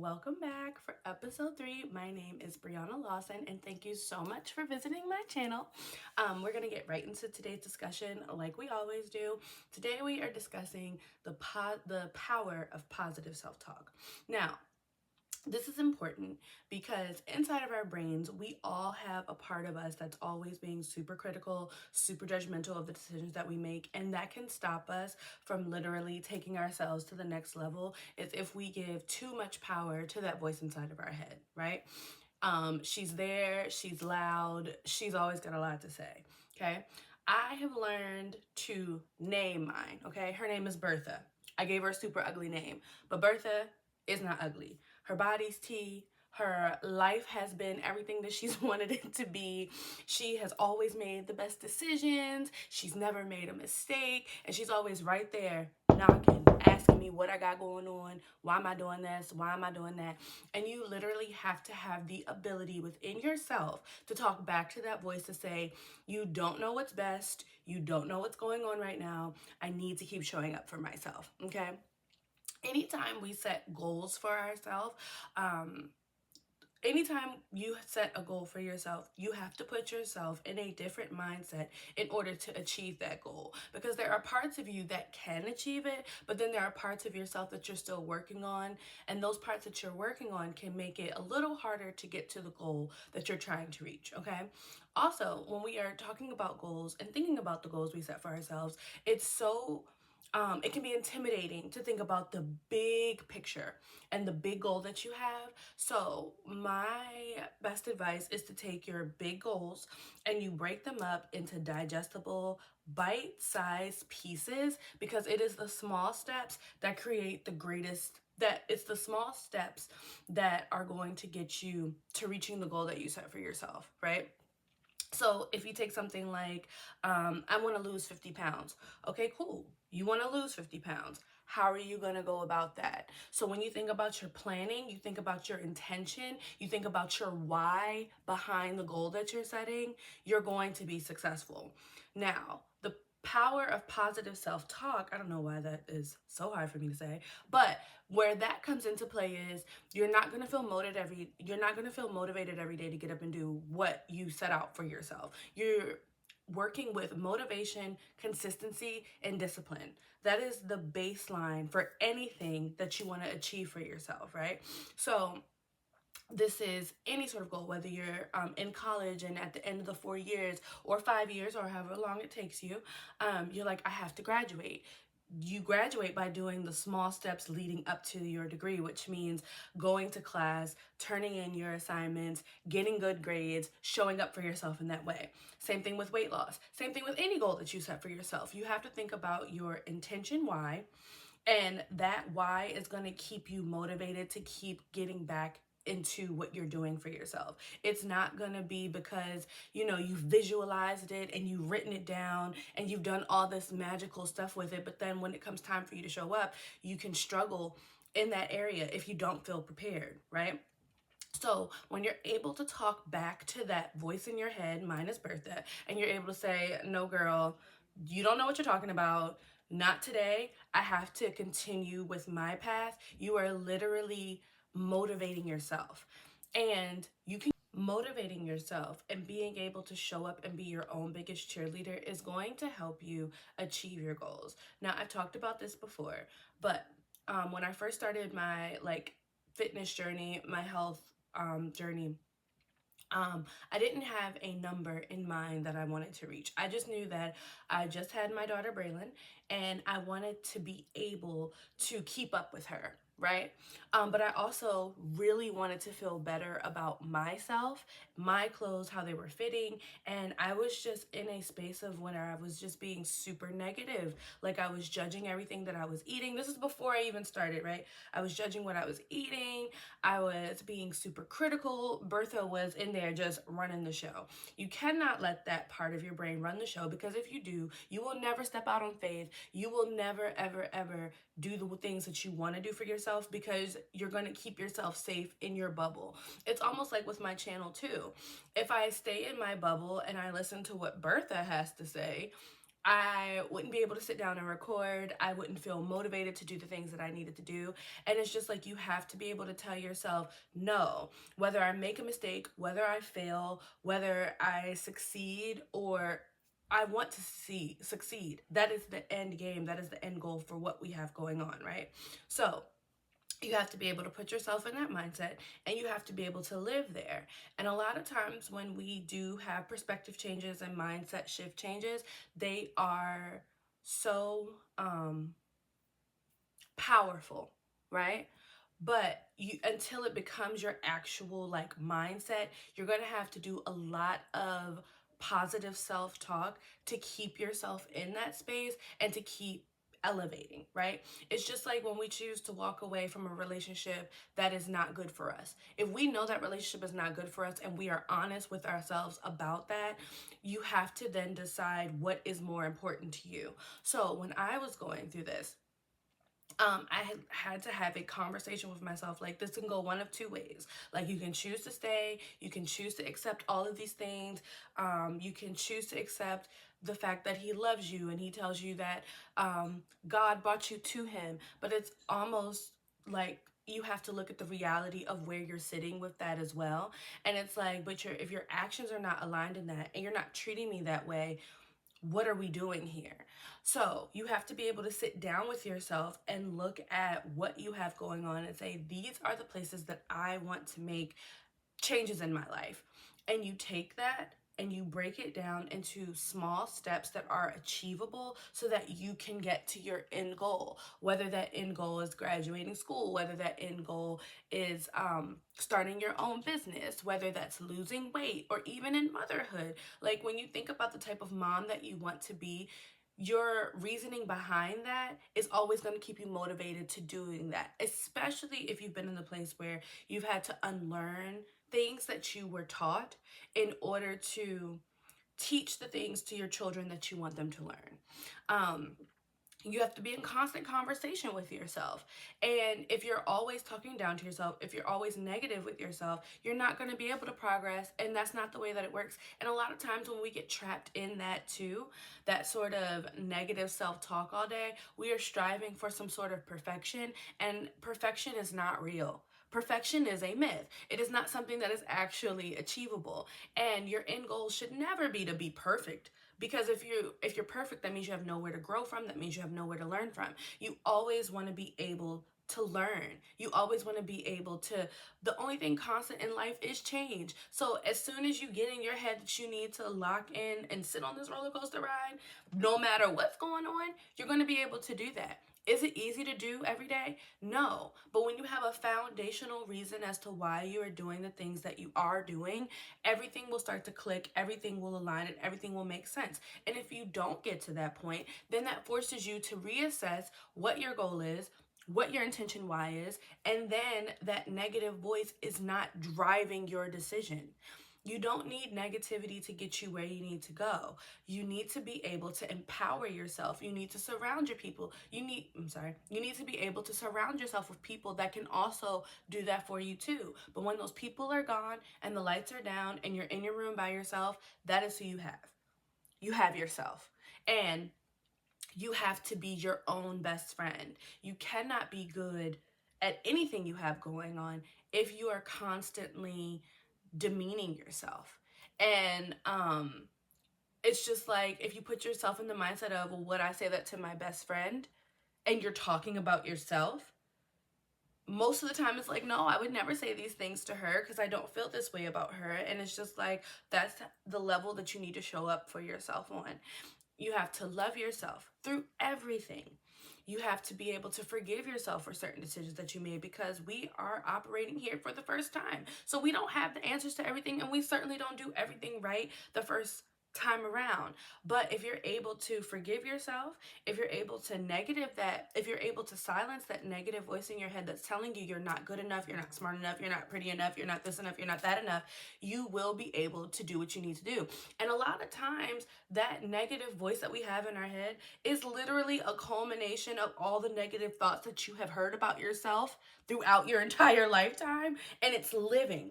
welcome back for episode 3. My name is Brianna Lawson, and thank you so much for visiting my channel. We're going to get right into today's discussion like we always do. Today we are discussing the power of positive self-talk. Now, this is important because inside of our brains, we all have a part of us that's always being super critical, super judgmental of the decisions that we make, and that can stop us from literally taking ourselves to the next level is if we give too much power to that voice inside of our head, right? She's there, she's loud, she's always got a lot to say, okay? I have learned to name mine, okay? Her name is Bertha. I gave her a super ugly name, but Bertha is not ugly. Her body's tea. Her life has been everything that she's wanted it to be. She has always made the best decisions. She's never made a mistake. And she's always right there knocking, asking me what I got going on. Why am I doing this? Why am I doing that? And you literally have to have the ability within yourself to talk back to that voice to say, you don't know what's best. You don't know what's going on right now. I need to keep showing up for myself, okay? Anytime we set goals for ourselves, anytime you set a goal for yourself, you have to put yourself in a different mindset in order to achieve that goal. Because there are parts of you that can achieve it, but then there are parts of yourself that you're still working on. And those parts that you're working on can make it a little harder to get to the goal that you're trying to reach, okay? Also, when we are talking about goals and thinking about the goals we set for ourselves, it can be intimidating to think about the big picture and the big goal that you have. So my best advice is to take your big goals and you break them up into digestible, bite-sized pieces, because it is the small steps that create the greatest, that it's the small steps that are going to get you to reaching the goal that you set for yourself, right? So if you take something like, I want to lose 50 pounds. Okay, cool. You want to lose 50 pounds. How are you going to go about that? So when you think about your planning, you think about your intention, you think about your why behind the goal that you're setting, you're going to be successful. Now, the power of positive self-talk, I don't know why that is so hard for me to say, but where that comes into play is you're not going to feel motivated every day to get up and do what you set out for yourself. You're working with motivation, consistency, and discipline. That is the baseline for anything that you want to achieve for yourself, right? So this is any sort of goal, whether you're in college and at the end of the 4 years or 5 years or however long it takes you, you're like, I have to graduate. You graduate by doing the small steps leading up to your degree, which means going to class, turning in your assignments, getting good grades, showing up for yourself in that way. Same thing with weight loss. Same thing with any goal that you set for yourself. You have to think about your intention why, and that why is going to keep you motivated to keep getting back into what you're doing for yourself. It's not going to be because, you've visualized it and you've written it down and you've done all this magical stuff with it. But then when it comes time for you to show up, you can struggle in that area if you don't feel prepared, right? So when you're able to talk back to that voice in your head, mine is Bertha, and you're able to say, no, girl, you don't know what you're talking about. Not today. I have to continue with my path. You are literally motivating yourself. And you can motivating yourself and being able to show up and be your own biggest cheerleader is going to help you achieve your goals. Now, I've talked about this before, but when I first started my fitness journey, my health journey, I didn't have a number in mind that I wanted to reach. I just knew that I just had my daughter Braylon and I wanted to be able to keep up with her, right? But I also really wanted to feel better about myself, my clothes, how they were fitting. And I was just in a space of when I was just being super negative. Like I was judging everything that I was eating. This is before I even started, right? I was judging what I was eating. I was being super critical. Bertha was in there just running the show. You cannot let that part of your brain run the show, because if you do, you will never step out on faith. You will never, ever, ever do the things that you want to do for yourself, because you're going to keep yourself safe in your bubble. It's almost like with my channel too. If I stay in my bubble and I listen to what Bertha has to say, I wouldn't be able to sit down and record. I wouldn't feel motivated to do the things that I needed to do. And it's just like you have to be able to tell yourself, no, whether I make a mistake, whether I fail, whether I succeed, or I want to succeed. That is the end game. That is the end goal for what we have going on, right? So you have to be able to put yourself in that mindset, and you have to be able to live there. And a lot of times when we do have perspective changes and mindset shift changes, they are so powerful, right? But you, until it becomes your actual like mindset, you're going to have to do a lot of positive self-talk to keep yourself in that space and to keep elevating, right? It's just like when we choose to walk away from a relationship that is not good for us. If we know that relationship is not good for us and we are honest with ourselves about that, you have to then decide what is more important to you. So when I was going through this, I had to have a conversation with myself. Like, this can go one of two ways. Like, you can choose to stay, you can choose to accept all of these things, you can choose to accept the fact that he loves you and he tells you that God brought you to him. But it's almost like you have to look at the reality of where you're sitting with that as well. And it's like, but if your actions are not aligned in that and you're not treating me that way, what are we doing here? So you have to be able to sit down with yourself and look at what you have going on and say, these are the places that I want to make changes in my life. And you take that and you break it down into small steps that are achievable so that you can get to your end goal. Whether that end goal is graduating school, whether that end goal is starting your own business, whether that's losing weight, or even in motherhood. Like, when you think about the type of mom that you want to be, your reasoning behind that is always going to keep you motivated to doing that, especially if you've been in the place where you've had to unlearn things that you were taught in order to teach the things to your children that you want them to learn. You have to be in constant conversation with yourself. And if you're always talking down to yourself, if you're always negative with yourself, you're not going to be able to progress. And that's not the way that it works. And a lot of times when we get trapped in that too, that sort of negative self-talk all day, we are striving for some sort of perfection. And perfection is not real. Perfection is a myth. It is not something that is actually achievable. And your end goal should never be to be perfect. Because if you're perfect, that means you have nowhere to grow from. That means you have nowhere to learn from. You always want to be able to learn. You always want to be able to, the only thing constant in life is change. So as soon as you get in your head that you need to lock in and sit on this roller coaster ride, no matter what's going on, you're going to be able to do that. Is it easy to do every day? No. But when you have a foundational reason as to why you are doing the things that you are doing, everything will start to click, everything will align, and everything will make sense. And if you don't get to that point, then that forces you to reassess what your goal is, what your intention why is, and then that negative voice is not driving your decision. You don't need negativity to get you where you need to go. You need to be able to empower yourself. You need to surround your people. You need to be able to surround yourself with people that can also do that for you too. But when those people are gone and the lights are down and you're in your room by yourself, that is who you have. You have yourself. And you have to be your own best friend. You cannot be good at anything you have going on if you are constantly demeaning yourself. And it's just like, if you put yourself in the mindset of, well, would I say that to my best friend? And you're talking about yourself, most of the time it's like, no, I would never say these things to her because I don't feel this way about her. And it's just like, that's the level that you need to show up for yourself on. You have to love yourself through everything. You have to be able to forgive yourself for certain decisions that you made, because we are operating here for the first time. So we don't have the answers to everything, and we certainly don't do everything right the first time around. But if you're able to forgive yourself, if you're able to if you're able to silence that negative voice in your head that's telling you you're not good enough, you're not smart enough, you're not pretty enough, you're not this enough, you're not that enough, you will be able to do what you need to do. And a lot of times that negative voice that we have in our head is literally a culmination of all the negative thoughts that you have heard about yourself throughout your entire lifetime, and it's living.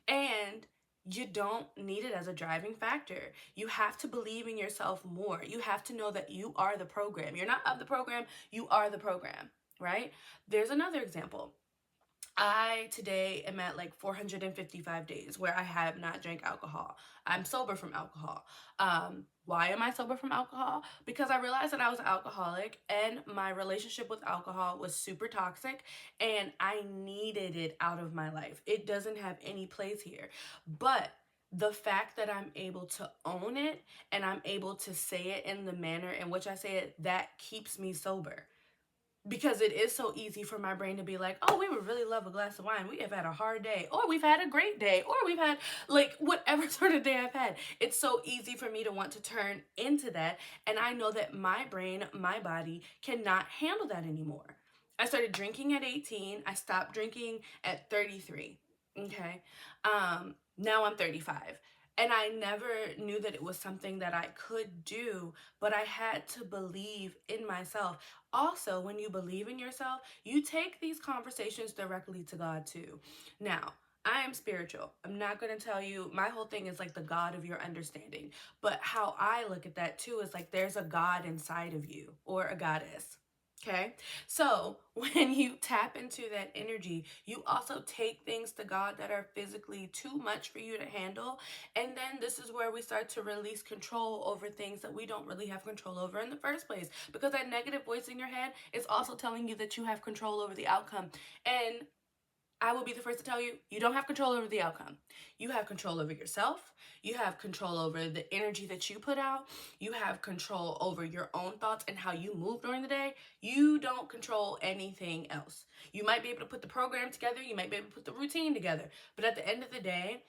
And You don't need it as a driving factor. You have to believe in yourself more. You have to know that you are the program. You're not of the program, you are the program, right? There's another example. I today am at like 455 days where I have not drank alcohol. I'm sober from alcohol. Why am I sober from alcohol? Because I realized that I was an alcoholic and my relationship with alcohol was super toxic and I needed it out of my life. It doesn't have any place here. But the fact that I'm able to own it and I'm able to say it in the manner in which I say it, that keeps me sober, because it is so easy for my brain to be like, oh, we would really love a glass of wine. We have had a hard day, or we've had a great day, or we've had like whatever sort of day I've had. It's so easy for me to want to turn into that. And I know that my brain, my body cannot handle that anymore. I started drinking at 18. I stopped drinking at 33. Okay. Now I'm 35. And I never knew that it was something that I could do, but I had to believe in myself. Also, when you believe in yourself, you take these conversations directly to God too. Now, I am spiritual. I'm not going to tell you, my whole thing is like the God of your understanding. But how I look at that too is like there's a God inside of you, or a goddess. Okay, so when you tap into that energy, you also take things to God that are physically too much for you to handle. And then this is where we start to release control over things that we don't really have control over in the first place. Because that negative voice in your head is also telling you that you have control over the outcome. And I will be the first to tell you, you don't have control over the outcome. You have control over yourself. You have control over the energy that you put out. You have control over your own thoughts and how you move during the day. You don't control anything else. You might be able to put the program together. You might be able to put the routine together. But at the end of the day,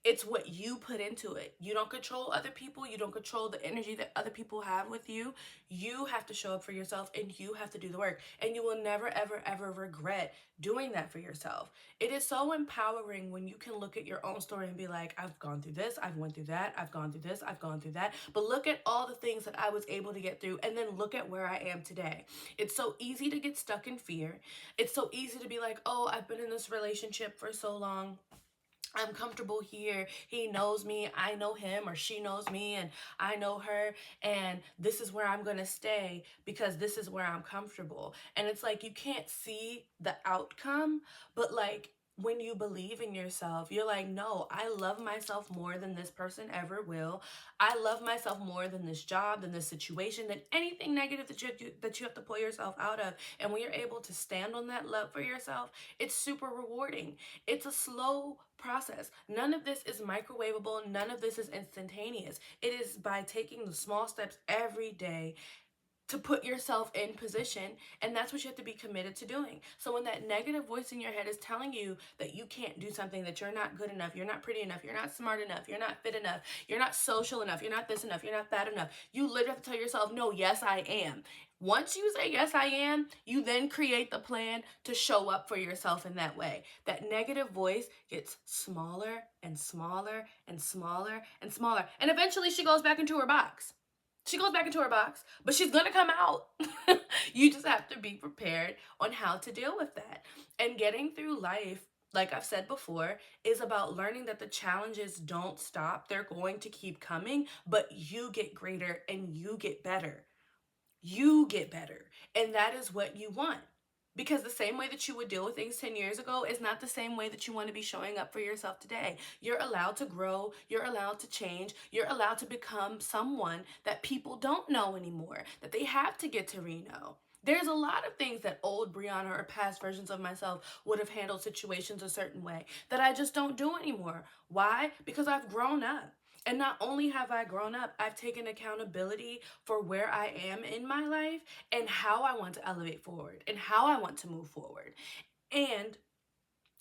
it's what you put into it. You don't control other people. You don't control the energy that other people have with you. You have to show up for yourself and you have to do the work. And you will never, ever, ever regret doing that for yourself. It is so empowering when you can look at your own story and be like, I've gone through this, I've went through that, I've gone through this, I've gone through that. But look at all the things that I was able to get through, and then look at where I am today. It's so easy to get stuck in fear. It's so easy to be like, oh, I've been in this relationship for so long, I'm comfortable here. He knows me. I know him, or she knows me and I know her. And this is where I'm going to stay because this is where I'm comfortable. And it's like you can't see the outcome, but like when you believe in yourself, you're like, no, I love myself more than this person ever will. I love myself more than this job, than this situation, than anything negative that you have to pull yourself out of. And when you're able to stand on that love for yourself, it's super rewarding. It's a slow process. None of this is microwavable. None of this is instantaneous. It is by taking the small steps every day to put yourself in position, and that's what you have to be committed to doing. So when that negative voice in your head is telling you that you can't do something, that you're not good enough, you're not pretty enough, you're not smart enough, you're not fit enough, you're not social enough, you're not this enough, you're not that enough, you literally have to tell yourself, no, yes, I am. Once you say yes, I am, you then create the plan to show up for yourself in that way. That negative voice gets smaller and smaller and smaller and smaller, and eventually she goes back into her box. She goes back into her box, but she's going to come out. You just have to be prepared on how to deal with that. And getting through life, like I've said before, is about learning that the challenges don't stop. They're going to keep coming, but you get greater and you get better. You get better. And that is what you want. Because the same way that you would deal with things 10 years ago is not the same way that you want to be showing up for yourself today. You're allowed to grow. You're allowed to change. You're allowed to become someone that people don't know anymore, that they have to get to re-know. There's a lot of things that old Brianna or past versions of myself would have handled situations a certain way that I just don't do anymore. Why? Because I've grown up. And not only have I grown up, I've taken accountability for where I am in my life and how I want to elevate forward and how I want to move forward. And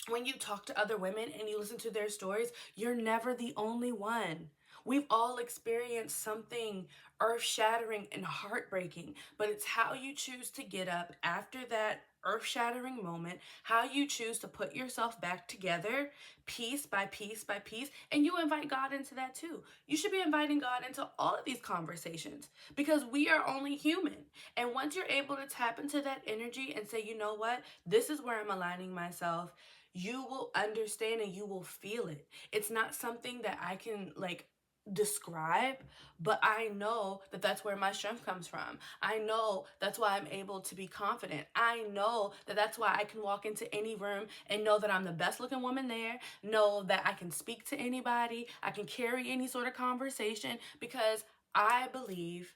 when you talk to other women and you listen to their stories, you're never the only one. We've all experienced something earth shattering and heartbreaking, but it's how you choose to get up after that earth-shattering moment, how you choose to put yourself back together piece by piece by piece, and you invite God into that too. You should be inviting God into all of these conversations because we are only human. And once you're able to tap into that energy and say, you know what, this is where I'm aligning myself, you will understand and you will feel it. It's not something that I can like describe, but I know that that's where my strength comes from. I know that's why I'm able to be confident. I know that that's why I can walk into any room and know that I'm the best looking woman there, know that I can speak to anybody, I can carry any sort of conversation, because I believe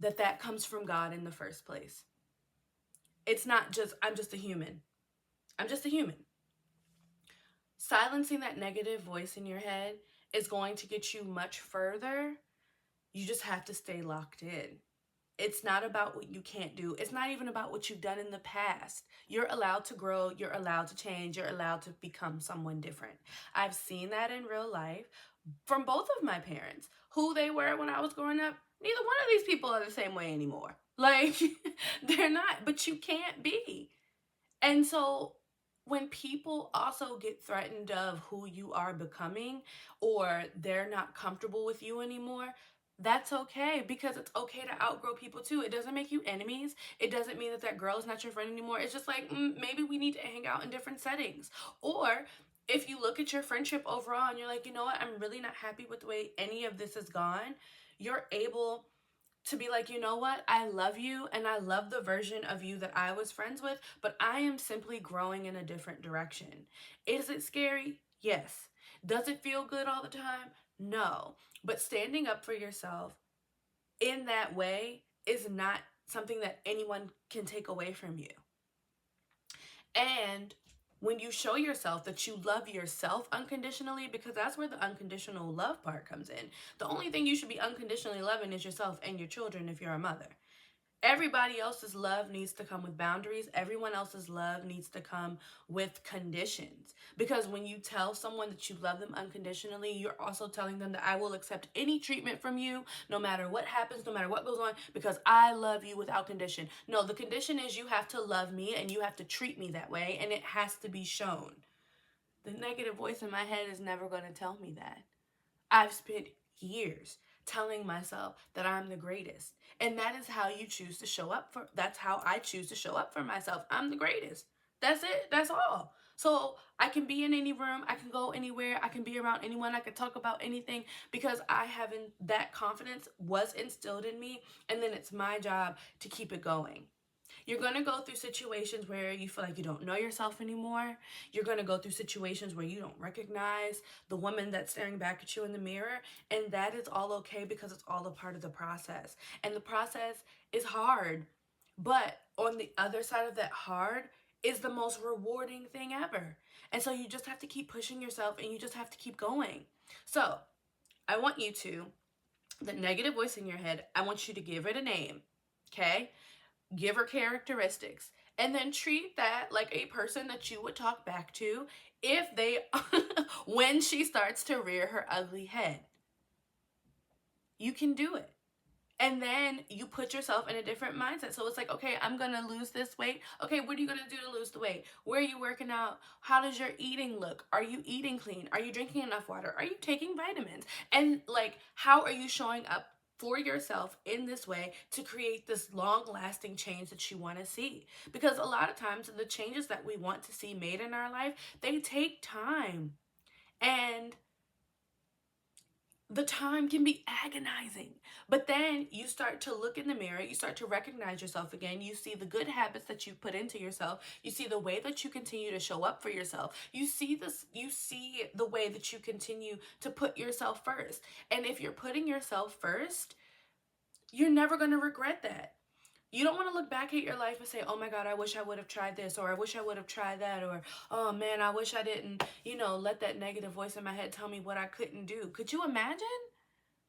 that that comes from God in the first place. It's not just, I'm just a human. I'm just a human. Silencing that negative voice in your head is going to get you much further. You just have to stay locked in. It's not about what you can't do. It's not even about what you've done in the past. You're allowed to grow. You're allowed to change. You're allowed to become someone different. I've seen that in real life from both of my parents. Who they were when I was growing up, neither one of these people are the same way anymore. Like, they're not, but you can't be. And so when people also get threatened of who you are becoming, or they're not comfortable with you anymore, that's okay, because it's okay to outgrow people too. It doesn't make you enemies. It doesn't mean that that girl is not your friend anymore. It's just like, maybe we need to hang out in different settings. Or if you look at your friendship overall and you're like, you know what, I'm really not happy with the way any of this has gone, you're able to be like, you know what, I love you and I love the version of you that I was friends with, but I am simply growing in a different direction. Is it scary? Yes. Does it feel good all the time? No. But standing up for yourself in that way is not something that anyone can take away from you. And when you show yourself that you love yourself unconditionally, because that's where the unconditional love part comes in. The only thing you should be unconditionally loving is yourself and your children if you're a mother. Everybody else's love needs to come with boundaries. Everyone else's love needs to come with conditions. Because when you tell someone that you love them unconditionally, you're also telling them that I will accept any treatment from you, no matter what happens, no matter what goes on, because I love you without condition. No, the condition is you have to love me and you have to treat me that way, and it has to be shown. The negative voice in my head is never going to tell me that. I've spent years telling myself that I'm the greatest. And that is how you choose to show up for, that's how I choose to show up for myself. I'm the greatest. That's it. That's all. So I can be in any room, I can go anywhere, I can be around anyone, I can talk about anything, because I haven't, that confidence was instilled in me, and then it's my job to keep it going. You're going to go through situations where you feel like you don't know yourself anymore. You're going to go through situations where you don't recognize the woman that's staring back at you in the mirror. And that is all okay, because it's all a part of the process. And the process is hard. But on the other side of that hard is the most rewarding thing ever. And so you just have to keep pushing yourself, and you just have to keep going. So I want you to, the negative voice in your head, I want you to give it a name. Okay? Give her characteristics, and then treat that like a person that you would talk back to if they when she starts to rear her ugly head. You can do it. And then you put yourself in a different mindset. So it's like, okay, I'm going to lose this weight. Okay, what are you going to do to lose the weight? Where are you working out? How does your eating look? Are you eating clean? Are you drinking enough water? Are you taking vitamins? And like, how are you showing up for yourself in this way to create this long-lasting change that you want to see? Because a lot of times the changes that we want to see made in our life, they take time. And the time can be agonizing. But then you start to look in the mirror, you start to recognize yourself again, you see the good habits that you put into yourself, you see the way that you continue to show up for yourself, you see the way that you continue to put yourself first. And if you're putting yourself first, you're never going to regret that. You don't want to look back at your life and say, oh my God, I wish I would have tried this, or I wish I would have tried that, or oh man, I wish I didn't, let that negative voice in my head tell me what I couldn't do. Could you imagine?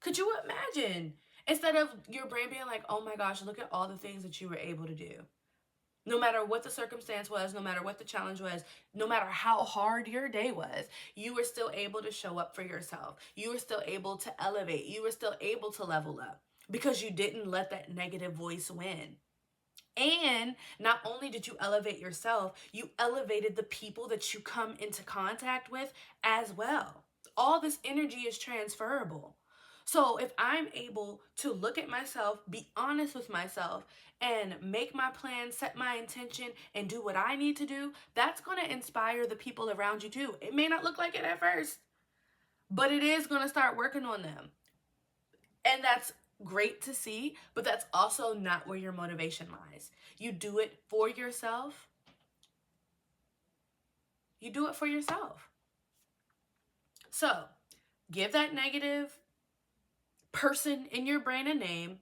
Could you imagine? Instead of your brain being like, oh my gosh, look at all the things that you were able to do. No matter what the circumstance was, no matter what the challenge was, no matter how hard your day was, you were still able to show up for yourself. You were still able to elevate. You were still able to level up, because you didn't let that negative voice win. And not only did you elevate yourself, you elevated the people that you come into contact with as well. All this energy is transferable. So if I'm able to look at myself, be honest with myself, and make my plan, set my intention, and do what I need to do, that's going to inspire the people around you too. It may not look like it at first, but it is going to start working on them. And that's great to see, but that's also not where your motivation lies. You do it for yourself. You do it for yourself. So give that negative person in your brain a name,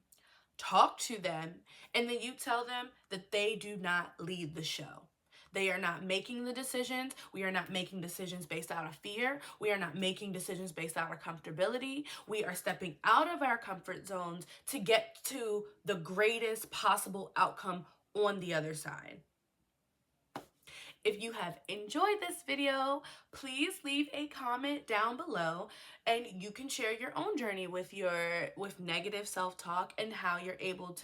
talk to them, and then you tell them that they do not lead the show. They are not making the decisions. We are not making decisions based out of fear. We are not making decisions based out of comfortability. We are stepping out of our comfort zones to get to the greatest possible outcome on the other side. If you have enjoyed this video, please leave a comment down below, and you can share your own journey with negative self-talk and how you're able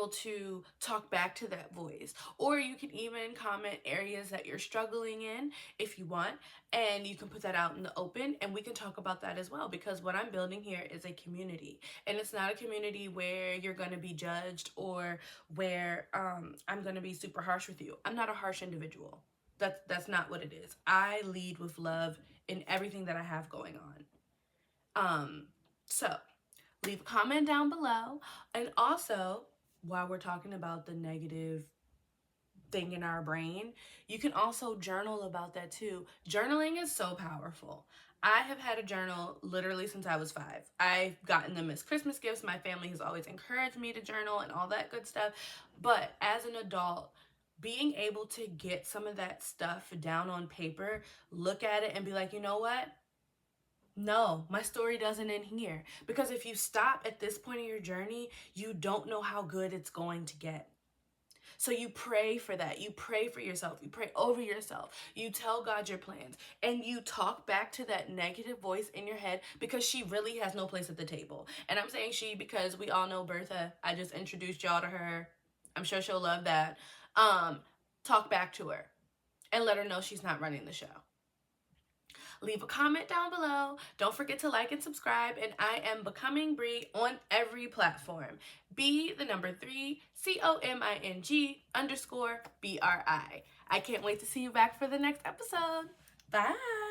to talk back to that voice. Or you can even comment areas that you're struggling in if you want, and you can put that out in the open, and we can talk about that as well, because what I'm building here is a community, and it's not a community where you're going to be judged or where I'm going to be super harsh with you. I'm not a harsh individual. That's not what it is. I lead with love in everything that I have going on. So leave a comment down below. And also, while we're talking about the negative thing in our brain, you can also journal about that too. Journaling is so powerful. I have had a journal literally since I was 5. I've gotten them as Christmas gifts. My family has always encouraged me to journal and all that good stuff. But as an adult, being able to get some of that stuff down on paper, look at it and be like, you know what? No, my story doesn't end here. Because if you stop at this point in your journey, you don't know how good it's going to get. So you pray for that. You pray for yourself. You pray over yourself. You tell God your plans. And you talk back to that negative voice in your head, because she really has no place at the table. And I'm saying she because we all know Bertha. I just introduced y'all to her. I'm sure she'll love that. Talk back to her and let her know she's not running the show. Leave a comment down below. Don't forget to like and subscribe. And I am Becoming Bree on every platform. B3, COMING_BRI. I can't wait to see you back for the next episode. Bye.